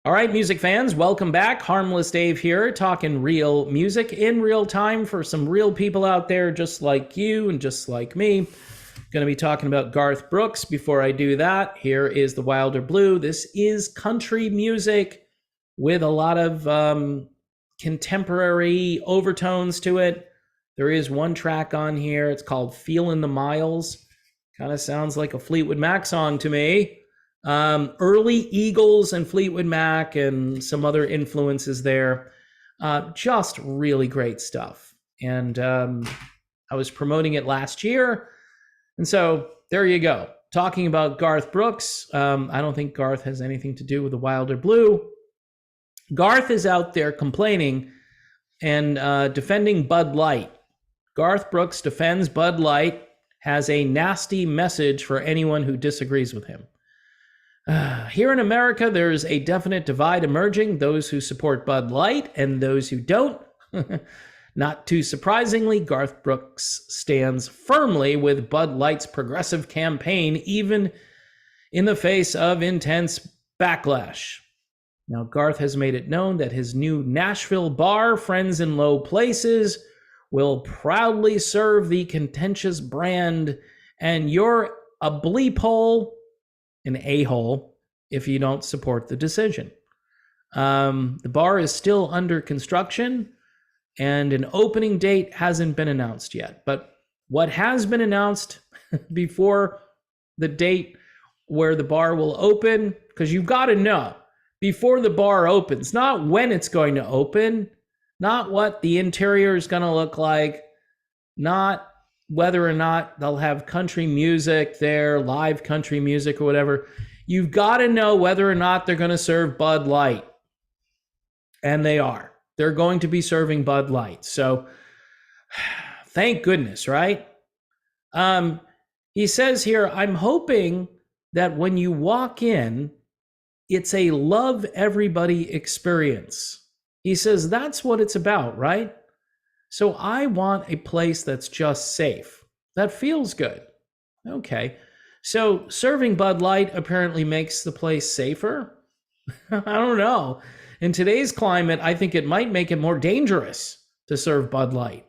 All right, music fans, welcome back. Harmless Dave here, talking real music in real time for some real people out there just like you and just like me. Going to be talking about Garth Brooks. Before I do that, here is The Wilder Blue. This is country music with a lot of contemporary overtones to it. There is one track on here. It's called Feelin' the Miles. Kind of sounds like a Fleetwood Mac song to me. Early Eagles and Fleetwood Mac and some other influences there. Just really great stuff. And I was promoting it last year. And so there you go. Talking about Garth Brooks. I don't think Garth has anything to do with The Wilder Blue. Garth is out there complaining and defending Bud Light. Garth Brooks defends Bud Light, has a nasty message for anyone who disagrees with him. Here in America, there's a definite divide emerging, those who support Bud Light and those who don't. Not too surprisingly, Garth Brooks stands firmly with Bud Light's progressive campaign, even in the face of intense backlash. Now, Garth has made it known that his new Nashville bar, Friends in Low Places, will proudly serve the contentious brand, and you're a bleep hole, an a-hole, if you don't support the decision. The bar is still under construction, and an opening date hasn't been announced yet. But what has been announced before the date where the bar will open, because you've got to know, before the bar opens, not when it's going to open, not what the interior is going to look like, not whether or not they'll have country music there, live country music or whatever. You've got to know whether or not they're going to serve Bud Light. And they are. They're going to be serving Bud Light. So thank goodness, right? He says here, I'm hoping that when you walk in, it's a love everybody experience. He says that's what it's about, right? So I want a place that's just safe. That feels good. Okay. So serving Bud Light apparently makes the place safer. I don't know. In today's climate, I think it might make it more dangerous to serve Bud Light.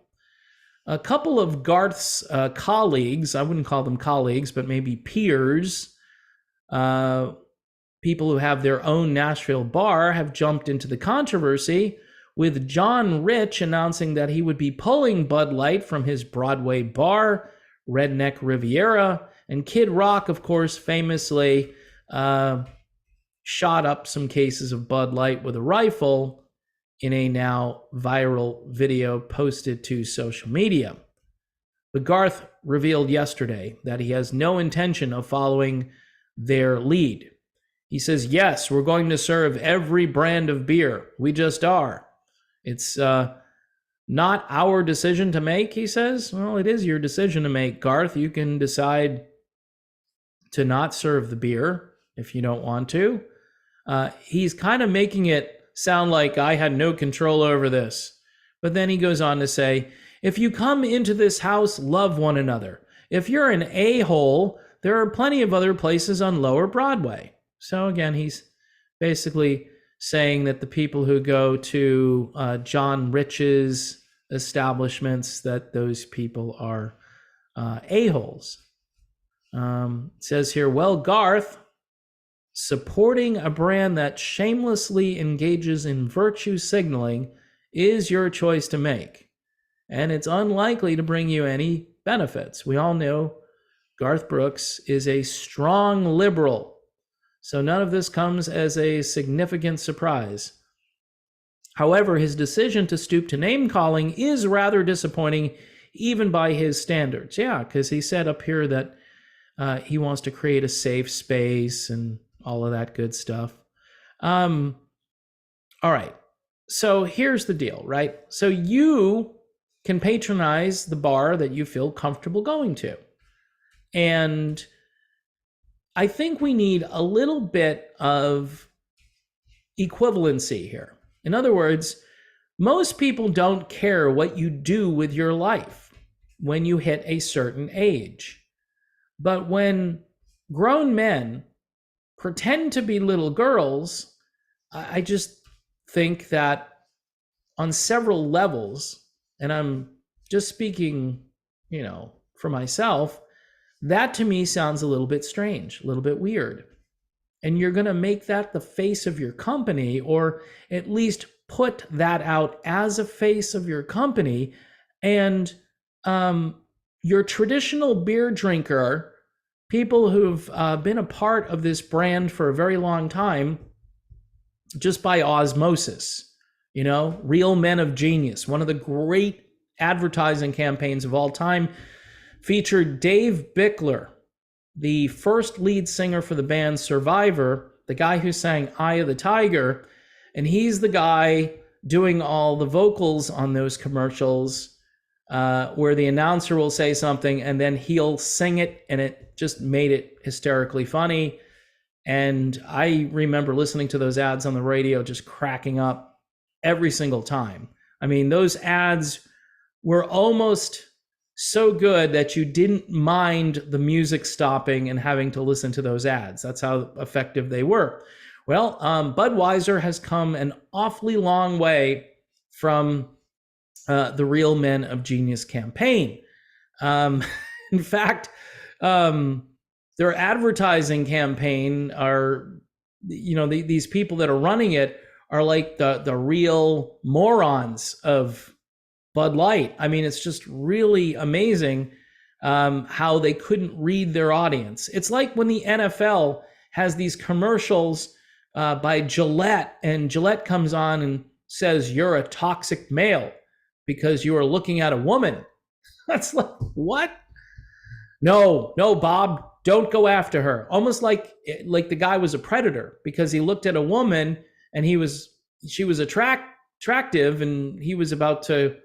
A couple of Garth's colleagues, I wouldn't call them colleagues, but maybe peers, people who have their own Nashville bar, have jumped into the controversy, with John Rich announcing that he would be pulling Bud Light from his Broadway bar, Redneck Riviera, and Kid Rock, of course, famously shot up some cases of Bud Light with a rifle in a now viral video posted to social media. But Garth revealed yesterday that he has no intention of following their lead. He says, yes, we're going to serve every brand of beer. We just are. It's not our decision to make, he says. Well, it is your decision to make, Garth. You can decide to not serve the beer if you don't want to. He's kind of making it sound like I had no control over this. But then he goes on to say, if you come into this house, love one another. If you're an a-hole, there are plenty of other places on Lower Broadway. So again, he's basically saying that the people who go to John Rich's establishments, that those people are a-holes. It says here, well, Garth, supporting a brand that shamelessly engages in virtue signaling is your choice to make, and it's unlikely to bring you any benefits. We all know Garth Brooks is a strong liberal, so none of this comes as a significant surprise. However, his decision to stoop to name-calling is rather disappointing, even by his standards. Yeah, because he said up here that he wants to create a safe space and all of that good stuff. All right, so here's the deal, right? So you can patronize the bar that you feel comfortable going to. And I think we need a little bit of equivalency here. In other words, most people don't care what you do with your life when you hit a certain age. But when grown men pretend to be little girls I just think that on several levels, and I'm just speaking, for myself, that to me sounds a little bit strange, a little bit weird. And you're going to make that the face of your company, or at least put that out as a face of your company. And your traditional beer drinker, people who've been a part of this brand for a very long time, just by osmosis, Real Men of Genius, one of the great advertising campaigns of all time, featured Dave Bickler, the first lead singer for the band Survivor, the guy who sang Eye of the Tiger, and he's the guy doing all the vocals on those commercials, where the announcer will say something and then he'll sing it, and it just made it hysterically funny. And I remember listening to those ads on the radio, just cracking up every single time. I mean, those ads were almost so good that you didn't mind the music stopping and having to listen to those ads. That's how effective they were. Well, Budweiser has come an awfully long way from the Real Men of Genius campaign. In fact, their advertising campaign are, these people that are running it are like the real morons of Bud Light. I mean, it's just really amazing how they couldn't read their audience. It's like when the NFL has these commercials by Gillette, and Gillette comes on and says, "You're a toxic male because you are looking at a woman." That's like, what? No, Bob, don't go after her. Almost like the guy was a predator because he looked at a woman and she was attractive, and he was about to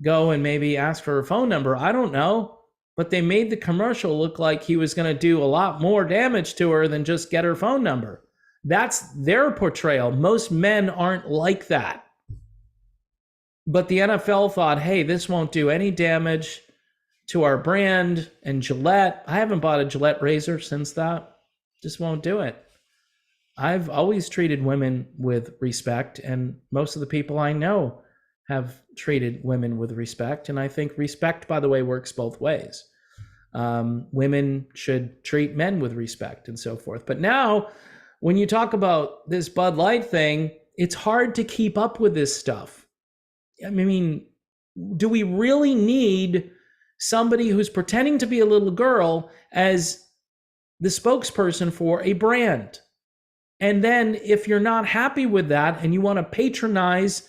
go and maybe ask for her phone number. I don't know, but they made the commercial look like he was going to do a lot more damage to her than just get her phone number. That's their portrayal. Most men aren't like that. But the NFL thought, hey, this won't do any damage to our brand. And Gillette, I haven't bought a Gillette razor since that. Just won't do it. I've always treated women with respect, and most of the people I know have treated women with respect. And I think respect, by the way, works both ways. Women should treat men with respect and so forth. But now, when you talk about this Bud Light thing, it's hard to keep up with this stuff. I mean, do we really need somebody who's pretending to be a little girl as the spokesperson for a brand? And then if you're not happy with that and you want to patronize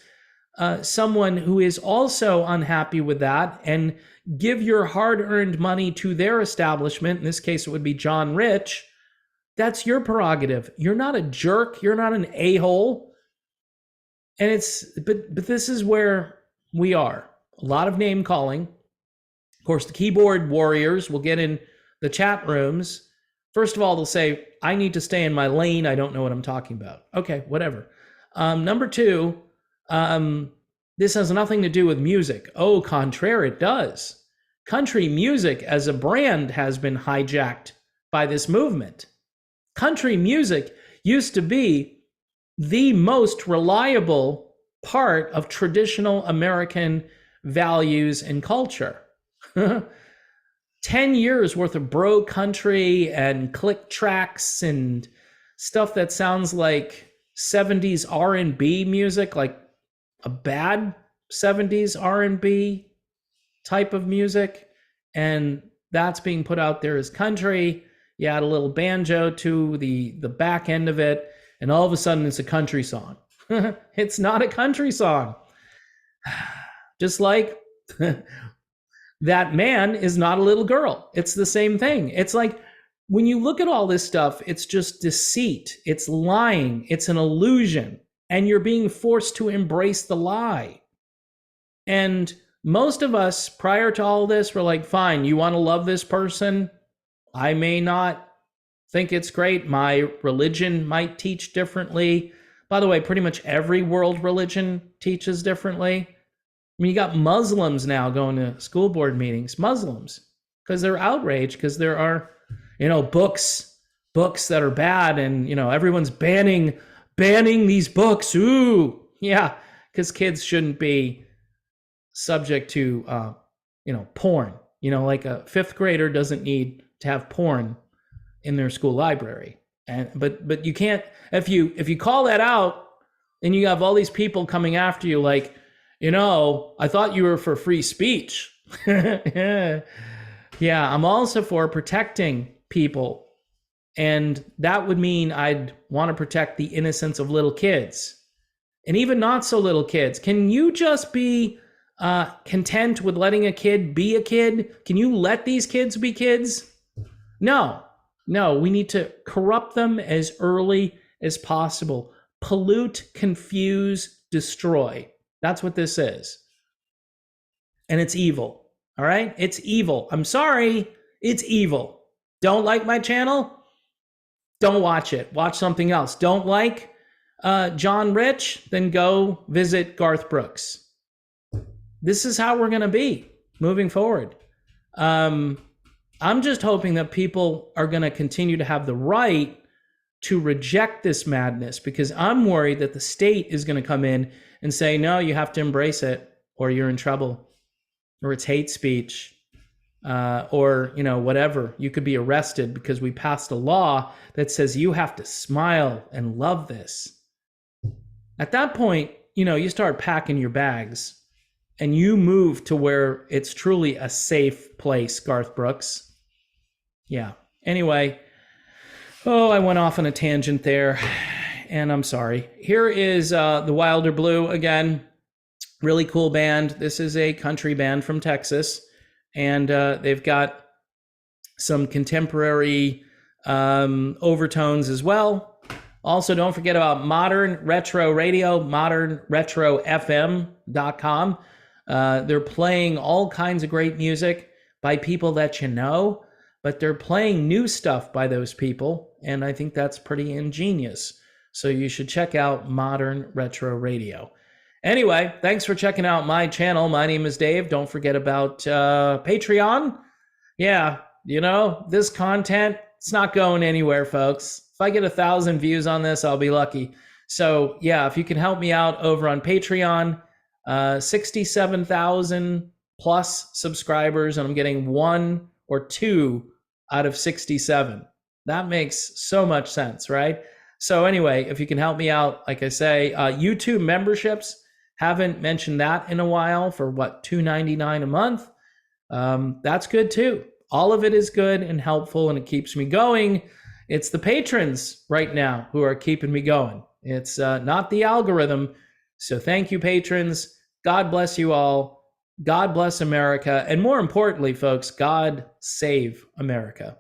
someone who is also unhappy with that and give your hard-earned money to their establishment, in this case it would be John Rich, that's your prerogative. You're not a jerk. You're not an a-hole. And but this is where we are. A lot of name calling. Of course, the keyboard warriors will get in the chat rooms. First of all, they'll say, I need to stay in my lane. I don't know what I'm talking about. Okay, whatever. Number two, this has nothing to do with music. Au contraire, it does. Country music as a brand has been hijacked by this movement. Country music used to be the most reliable part of traditional American values and culture. 10 years worth of bro country and click tracks and stuff that sounds like 70s R&B music, like a bad 70s R&B type of music, and that's being put out there as country. You add a little banjo to the back end of it, and all of a sudden it's a country song. It's not a country song. Just like that man is not a little girl. It's the same thing. It's like when you look at all this stuff, it's just deceit. It's lying. It's an illusion. And you're being forced to embrace the lie. And most of us, prior to all this, were like, fine, you want to love this person? I may not think it's great. My religion might teach differently. By the way, pretty much every world religion teaches differently. I mean, you got Muslims now going to school board meetings, Muslims, because they're outraged because there are, books that are bad, and, everyone's banning banning these books. Ooh, yeah, because kids shouldn't be subject to, porn. Like a fifth grader doesn't need to have porn in their school library. But you can't, if you call that out and you have all these people coming after you like, I thought you were for free speech. Yeah, I'm also for protecting people. And that would mean I'd want to protect the innocence of little kids and even not so little kids. Can you just be content with letting a kid be a kid? Can you let these kids be kids? No, we need to corrupt them as early as possible. Pollute, confuse, destroy. That's what this is. And it's evil. All right? It's evil. I'm sorry. It's evil. Don't like my channel? Don't watch it. Watch something else. Don't like John Rich? Then go visit Garth Brooks. This is how we're going to be moving forward. I'm just hoping that people are going to continue to have the right to reject this madness, because I'm worried that the state is going to come in and say, no, you have to embrace it or you're in trouble, or it's hate speech, or whatever. You could be arrested because we passed a law that says you have to smile and love this. At that point, you start packing your bags and you move to where it's truly a safe place, Garth Brooks. Yeah. Anyway, I went off on a tangent there, and I'm sorry. Here is the Wilder Blue again. Really cool band. This is a country band from Texas, and they've got some contemporary overtones as well. Also, don't forget about Modern Retro Radio, modernretrofm.com. They're playing all kinds of great music by people that you know, but they're playing new stuff by those people, and I think that's pretty ingenious. So you should check out Modern Retro Radio. Anyway, thanks for checking out my channel. My name is Dave. Don't forget about Patreon. Yeah, this content, it's not going anywhere, folks. If I get 1,000 views on this, I'll be lucky. So yeah, if you can help me out over on Patreon, 67,000 plus subscribers, and I'm getting 1 or 2 out of 67. That makes so much sense, right? So anyway, if you can help me out, like I say, YouTube memberships, haven't mentioned that in a while, for $2.99 a month. That's good too. All of it is good and helpful, and it keeps me going. It's the patrons right now who are keeping me going. It's not the algorithm. So thank you, patrons. God bless you all. God bless America. And more importantly, folks, God save America.